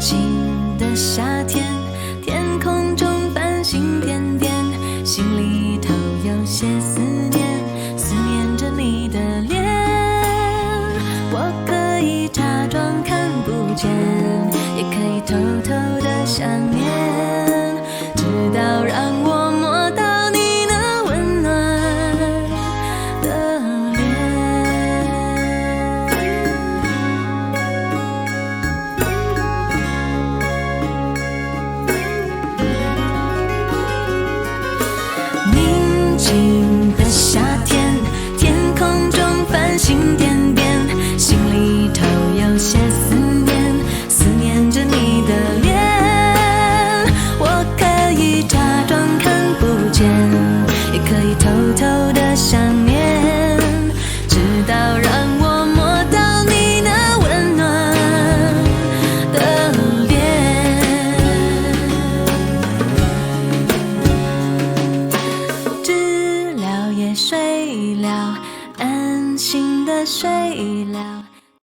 静的夏天，天空中繁星点点，心里头有些思念，思念着你的脸。我可以假装看不见，也可以偷偷的想念，直到让我摸到你那温暖的脸。宁静的夏天，天空中繁星点点，心里头有些思念，思念着你的脸。我可以假装看不见，也可以偷偷的想念，直到让我摸到你那温暖的脸。知了也睡了，安心的睡了。